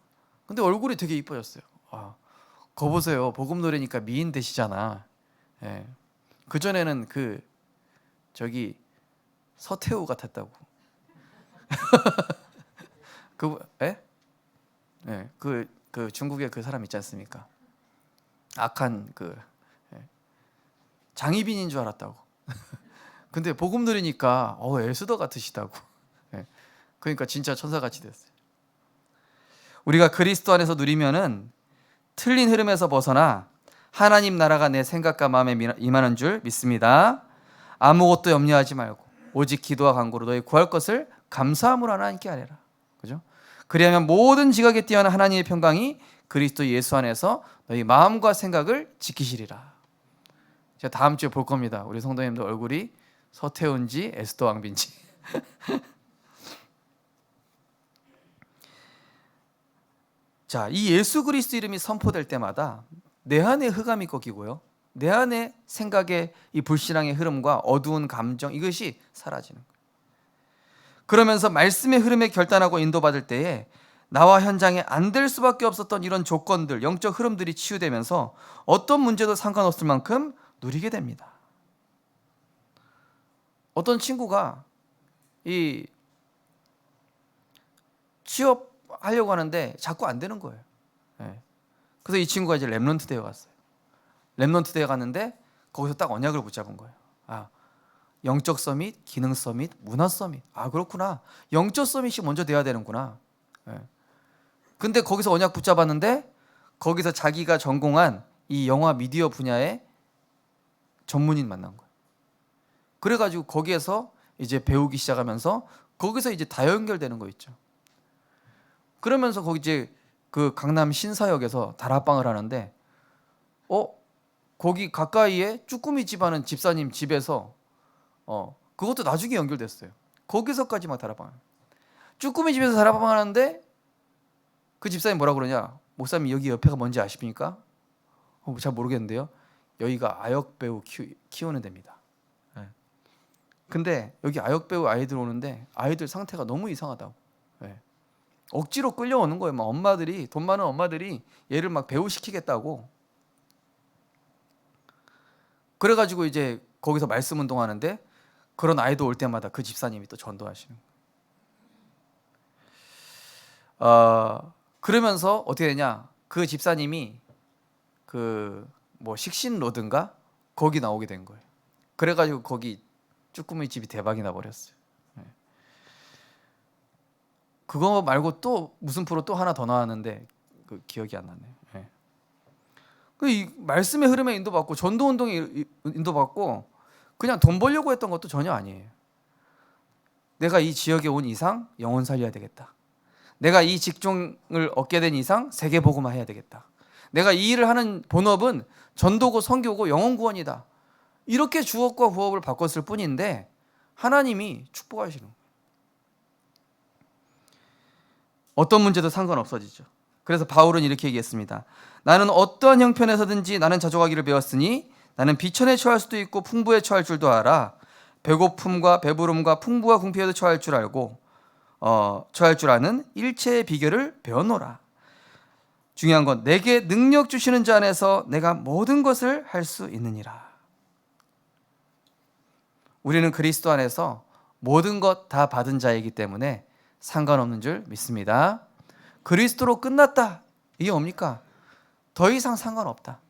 근데 얼굴이 되게 이뻐졌어요. 거 보세요. 복음 노래니까 미인 되시잖아. 네. 그 전에는 저기 서태후 같았다고. 그 중국의 그 사람 있지 않습니까? 악한 장희빈인 줄 알았다고. 근데 복음 들으니까 에스더 같으시다고. 그러니까 진짜 천사같이 됐어요. 우리가 그리스도 안에서 누리면은 틀린 흐름에서 벗어나 하나님 나라가 내 생각과 마음에 임하는 줄 믿습니다. 아무것도 염려하지 말고 오직 기도와 간구로 너희 구할 것을 감사함으로 하나님께 아뢰라. 그죠? 그리하면 모든 지각에 뛰어난 하나님의 평강이 그리스도 예수 안에서 너희 마음과 생각을 지키시리라. 제가 다음 주에 볼 겁니다. 우리 성도님들 얼굴이 서태훈지 에스더 왕비인지. 자, 이 예수 그리스도 이름이 선포될 때마다 내 안에 흑암이 꺾이고요, 내 안에 생각의 이 불신앙의 흐름과 어두운 감정, 이것이 사라지는 거예요. 그러면서 말씀의 흐름에 결단하고 인도받을 때에 나와 현장에 안 될 수밖에 없었던 이런 조건들, 영적 흐름들이 치유되면서 어떤 문제도 상관없을 만큼 누리게 됩니다. 어떤 친구가 이 취업하려고 하는데 자꾸 안 되는 거예요. 그래서 이 친구가 이제 렘넌트 대회 갔어요. 렘넌트 대회 갔는데 거기서 딱 언약을 붙잡은 거예요. 영적 서밋, 기능 서밋, 문화 서밋. 그렇구나. 영적 서밋이 먼저 돼야 되는구나. 근데 거기서 언약 붙잡았는데 거기서 자기가 전공한 이 영화 미디어 분야의 전문인 만난 거예요. 그래가지고 거기에서 이제 배우기 시작하면서 거기서 이제 다 연결되는 거 있죠. 그러면서 거기 이제 그 강남 신사역에서 다락방을 하는데 거기 가까이에 쭈꾸미 집 하는 집사님 집에서 그것도 나중에 연결됐어요. 거기서까지 막 다락방. 쭈꾸미 집에서 다락방 하는데 그 집사님 뭐라 그러냐? 목사님 여기 옆에가 뭔지 아십니까? 잘 모르겠는데요. 여기가 아역 배우 키우는 데입니다. 근데 여기 아역 배우 아이들 오는데 아이들 상태가 너무 이상하다고. 억지로 끌려오는 거예요. 막 엄마들이, 돈 많은 엄마들이 얘를 막 배우 시키겠다고. 그래가지고 이제 거기서 말씀 운동하는데 그런 아이도 올 때마다 그 집사님이 또 전도하시는 거예요. 그러면서 어떻게 되냐? 그 집사님이 식신로드인가 거기 나오게 된 거예요. 그래가지고 거기 쭈꾸미 집이 대박이 나 버렸어요. 그거 말고 또 무슨 프로 또 하나 더 나왔는데 기억이 안 나네요. 이 말씀의 흐름에 인도받고 전도 운동에 인도받고 그냥 돈 벌려고 했던 것도 전혀 아니에요. 내가 이 지역에 온 이상 영혼 살려야 되겠다. 내가 이 직종을 얻게 된 이상 세계 복음화 해야 되겠다. 내가 이 일을 하는 본업은 전도고 선교고 영혼 구원이다. 이렇게 주업과 부업을 바꿨을 뿐인데 하나님이 축복하시는 거예요. 어떤 문제도 상관없어지죠. 그래서 바울은 이렇게 얘기했습니다. 나는 어떠한 형편에서든지 나는 자족하기를 배웠으니 나는 비천에 처할 수도 있고 풍부에 처할 줄도 알아. 배고픔과 배부름과 풍부와 궁핍에도 처할 줄 알고 처할 줄 아는 일체의 비결을 배웠노라. 중요한 건 내게 능력 주시는 자 안에서 내가 모든 것을 할 수 있느니라. 우리는 그리스도 안에서 모든 것 다 받은 자이기 때문에 상관없는 줄 믿습니다. 그리스도로 끝났다. 이게 뭡니까? 더 이상 상관없다.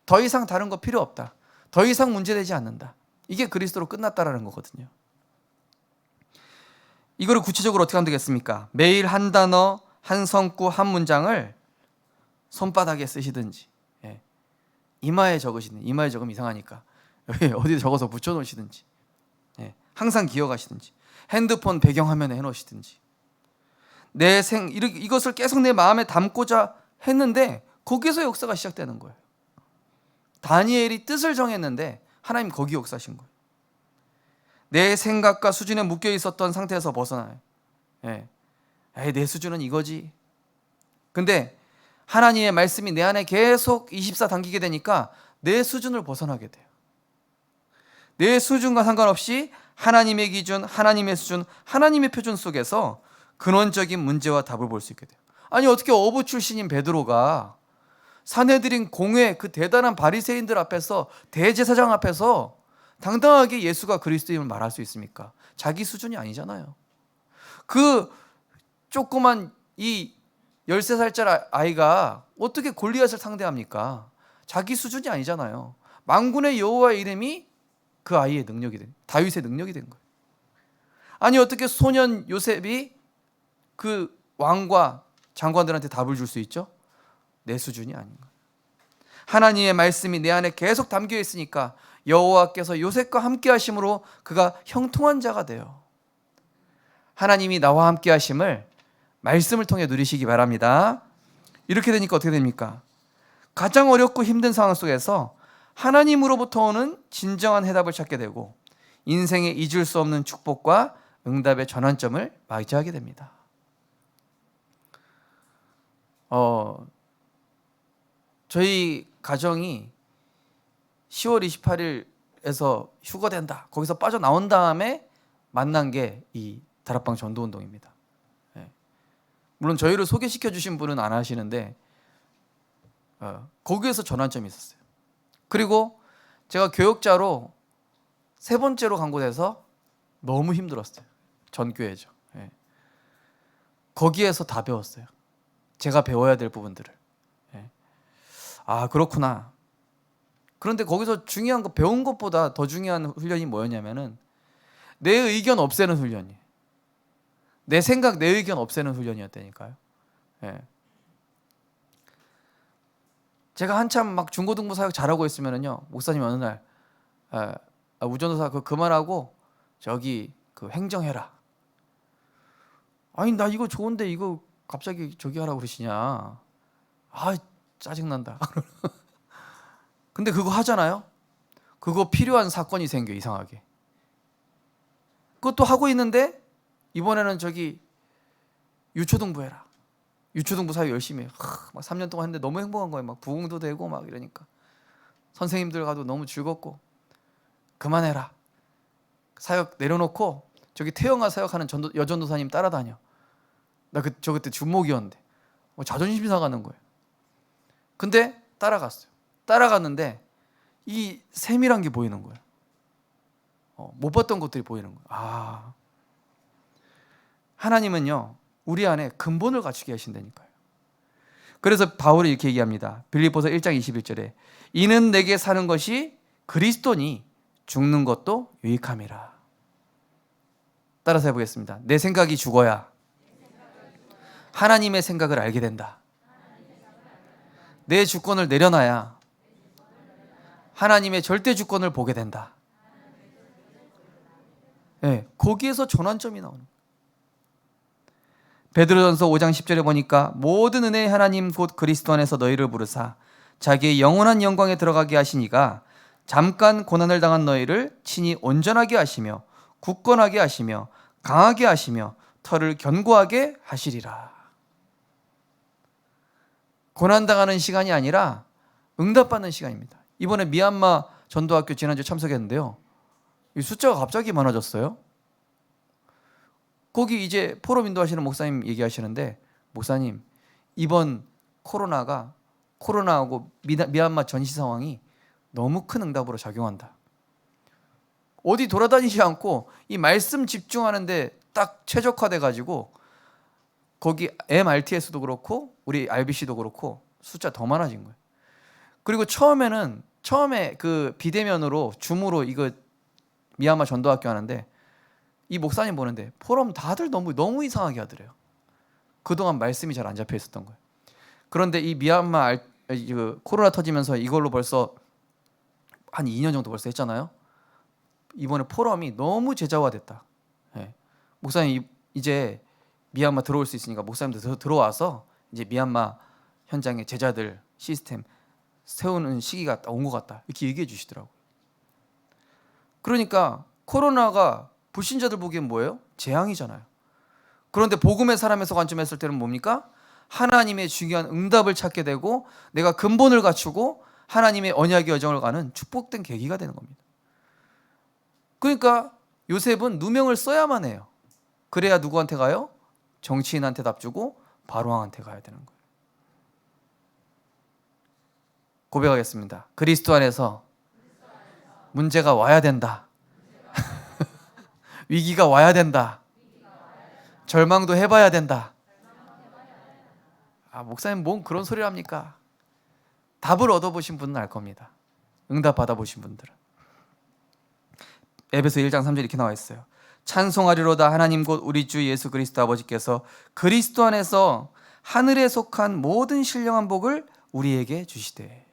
더 이상 다른 거 필요 없다. 더 이상 문제되지 않는다. 이게 그리스도로 끝났다라는 거거든요. 이거를 구체적으로 어떻게 하면 되겠습니까? 매일 한 단어, 한 성구, 한 문장을 손바닥에 쓰시든지, 이마에 적으시든지, 이마에 적으면 이상하니까 어디 적어서 붙여놓으시든지, 항상 기억하시든지, 핸드폰 배경화면에 해놓으시든지, 이것을 계속 내 마음에 담고자 했는데 거기서 역사가 시작되는 거예요. 다니엘이 뜻을 정했는데 하나님 거기 역사하신 거예요. 내 생각과 수준에 묶여 있었던 상태에서 벗어나요. 내 수준은 이거지. 근데 하나님의 말씀이 내 안에 계속 24 당기게 되니까 내 수준을 벗어나게 돼요. 내 수준과 상관없이 하나님의 기준, 하나님의 수준, 하나님의 표준 속에서 근원적인 문제와 답을 볼 수 있게 돼요. 아니 어떻게 어부 출신인 베드로가 사내들인 공회 그 대단한 바리새인들 앞에서 대제사장 앞에서 당당하게 예수가 그리스도임을 말할 수 있습니까? 자기 수준이 아니잖아요. 그 조그만 이 13살짜리 아이가 어떻게 골리앗을 상대합니까? 자기 수준이 아니잖아요. 만군의 여호와의 이름이 그 아이의 능력이 된, 다윗의 능력이 된 거예요. 아니 어떻게 소년 요셉이 그 왕과 장관들한테 답을 줄 수 있죠? 내 수준이 아닌 거예요. 하나님의 말씀이 내 안에 계속 담겨 있으니까 여호와께서 요셉과 함께 하심으로 그가 형통한 자가 돼요. 하나님이 나와 함께 하심을 말씀을 통해 누리시기 바랍니다. 이렇게 되니까 어떻게 됩니까? 가장 어렵고 힘든 상황 속에서 하나님으로부터 오는 진정한 해답을 찾게 되고 인생에 잊을 수 없는 축복과 응답의 전환점을 맞이하게 됩니다. 저희 가정이 10월 28일에서 휴가된다. 거기서 빠져나온 다음에 만난 게 이 다락방 전도운동입니다. 물론 저희를 소개시켜 주신 분은 안 하시는데 거기에서 전환점이 있었어요. 그리고 제가 교역자로 3번째로 간 곳에서 너무 힘들었어요. 전교회죠. 거기에서 다 배웠어요. 제가 배워야 될 부분들을. 아 그렇구나. 그런데 거기서 중요한 거, 배운 것보다 더 중요한 훈련이 뭐였냐면은 내 의견 없애는 훈련이에요. 내 생각, 내 의견 없애는 훈련이었다니까요. 제가 한참 막 중고등부 사역 잘하고 있으면은요, 목사님 어느 날 우전도사 그만하고 저기 그 행정해라. 아니 나 이거 좋은데 이거 갑자기 저기 하라고 그러시냐. 아 짜증난다. 근데 그거 하잖아요. 그거 필요한 사건이 생겨 이상하게. 그것도 하고 있는데 이번에는 저기 유초등부 해라. 유초등부 사역 열심히 해. 막 3년 동안 했는데 너무 행복한 거예요. 막 부흥도 되고 막 이러니까 선생님들과도 너무 즐겁고 그만해라. 사역 내려놓고 저기 태영아 사역하는 여전도사님 따라다녀. 저 그때 준목이었는데 자존심 상하는 거예요. 근데 따라갔어요. 따라갔는데 이 세밀한 게 보이는 거예요. 못 봤던 것들이 보이는 거예요. 하나님은요 우리 안에 근본을 갖추게 하신다니까요. 그래서 바울이 이렇게 얘기합니다. 빌립보서 1장 21절에 이는 내게 사는 것이 그리스도니 죽는 것도 유익함이라. 따라서 해보겠습니다. 내 생각이 죽어야 하나님의 생각을 알게 된다. 내 주권을 내려놔야 하나님의 절대 주권을 보게 된다. 거기에서 전환점이 나오는 거예요. 베드로전서 5장 10절에 보니까 모든 은혜의 하나님 곧 그리스도 안에서 너희를 부르사 자기의 영원한 영광에 들어가게 하시니가 잠깐 고난을 당한 너희를 친히 온전하게 하시며 굳건하게 하시며 강하게 하시며 털을 견고하게 하시리라. 고난당하는 시간이 아니라 응답받는 시간입니다. 이번에 미얀마 전도학교 지난주에 참석했는데요. 이 숫자가 갑자기 많아졌어요. 거기 이제 포럼 인도하시는 목사님 얘기하시는데 목사님 이번 코로나하고 미얀마 전시 상황이 너무 큰 응답으로 작용한다. 어디 돌아다니지 않고 이 말씀 집중하는데 딱 최적화돼 가지고 거기 MRTS도 그렇고 우리 RBC도 그렇고 숫자 더 많아진 거예요. 그리고 처음에 그 비대면으로 줌으로 이거 미얀마 전도학교 하는데 이 목사님 보는데 포럼 다들 너무 이상하게 하더래요. 그동안 말씀이 잘 안 잡혀 있었던 거예요. 그런데 이 미얀마 코로나 터지면서 이걸로 벌써 한 2년 정도 벌써 했잖아요. 이번에 포럼이 너무 제자화됐다. 목사님 이제 미얀마 들어올 수 있으니까 목사님도 들어와서 이제 미얀마 현장에 제자들 시스템 세우는 시기가 온 것 같다. 이렇게 얘기해 주시더라고요. 그러니까 코로나가 불신자들 보기엔 뭐예요? 재앙이잖아요. 그런데 복음의 사람에서 관점했을 때는 뭡니까? 하나님의 중요한 응답을 찾게 되고 내가 근본을 갖추고 하나님의 언약의 여정을 가는 축복된 계기가 되는 겁니다. 그러니까 요셉은 누명을 써야만 해요. 그래야 누구한테 가요? 정치인한테 답주고 바로왕한테 가야 되는 거예요. 고백하겠습니다. 그리스도 안에서 문제가 와야 된다. 위기가 와야 된다. 절망도 해봐야 된다. 목사님 뭔 그런 소리를 합니까? 답을 얻어보신 분은 알 겁니다. 응답 받아보신 분들은. 에베소 1장 3절 이렇게 나와 있어요. 찬송하리로다 하나님 곧 우리 주 예수 그리스도 아버지께서 그리스도 안에서 하늘에 속한 모든 신령한 복을 우리에게 주시되.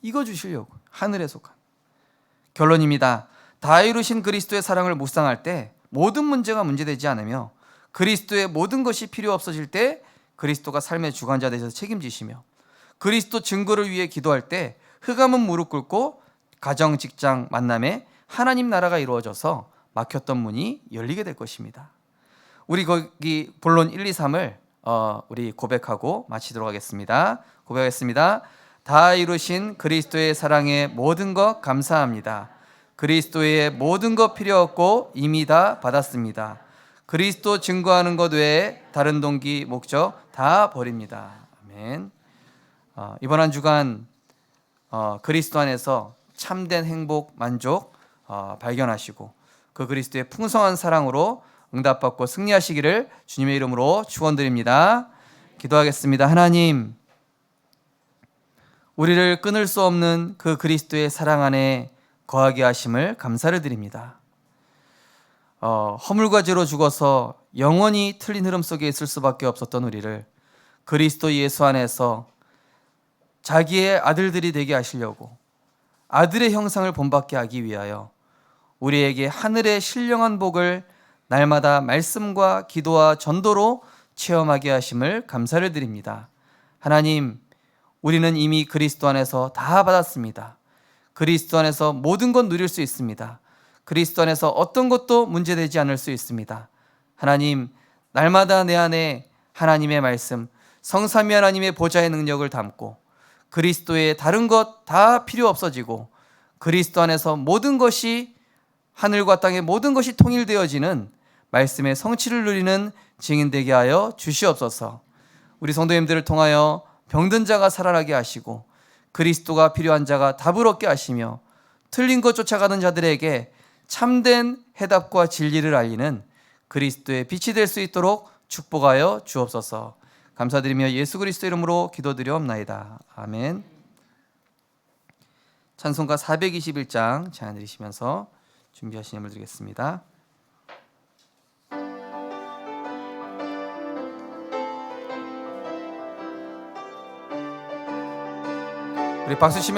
이거 주시려고. 하늘에 속한. 결론입니다. 다 이루신 그리스도의 사랑을 묵상할 때 모든 문제가 문제되지 않으며 그리스도의 모든 것이 필요 없어질 때 그리스도가 삶의 주관자 되셔서 책임지시며 그리스도 증거를 위해 기도할 때 흑암은 무릎 꿇고 가정, 직장, 만남에 하나님 나라가 이루어져서 막혔던 문이 열리게 될 것입니다. 우리 거기 본론 1, 2, 3을 우리 고백하고 마치도록 하겠습니다. 고백하겠습니다. 다 이루신 그리스도의 사랑에 모든 것 감사합니다. 그리스도의 모든 것 필요 없고 이미 다 받았습니다. 그리스도 증거하는 것 외에 다른 동기, 목적 다 버립니다. 아멘. 이번 한 주간 그리스도 안에서 참된 행복, 만족 발견하시고 그 그리스도의 풍성한 사랑으로 응답받고 승리하시기를 주님의 이름으로 축원드립니다. 기도하겠습니다. 하나님, 우리를 끊을 수 없는 그 그리스도의 사랑 안에 거하게 하심을 감사를 드립니다. 허물과 죄로 죽어서 영원히 틀린 흐름 속에 있을 수밖에 없었던 우리를 그리스도 예수 안에서 자기의 아들들이 되게 하시려고 아들의 형상을 본받게 하기 위하여 우리에게 하늘의 신령한 복을 날마다 말씀과 기도와 전도로 체험하게 하심을 감사를 드립니다. 하나님, 우리는 이미 그리스도 안에서 다 받았습니다. 그리스도 안에서 모든 것 누릴 수 있습니다. 그리스도 안에서 어떤 것도 문제되지 않을 수 있습니다. 하나님, 날마다 내 안에 하나님의 말씀, 성삼위 하나님의 보좌의 능력을 담고 그리스도의 다른 것 다 필요 없어지고 그리스도 안에서 모든 것이 하늘과 땅의 모든 것이 통일되어지는 말씀의 성취를 누리는 증인 되게 하여 주시옵소서. 우리 성도님들을 통하여 병든 자가 살아나게 하시고 그리스도가 필요한 자가 답을 얻게 하시며 틀린 것 쫓아가는 자들에게 참된 해답과 진리를 알리는 그리스도의 빛이 될 수 있도록 축복하여 주옵소서. 감사드리며 예수 그리스도 이름으로 기도드리옵나이다. 아멘. 찬송가 421장 찬양 드리시면서 준비하신 예물 드리겠습니다. 우리 박수 치면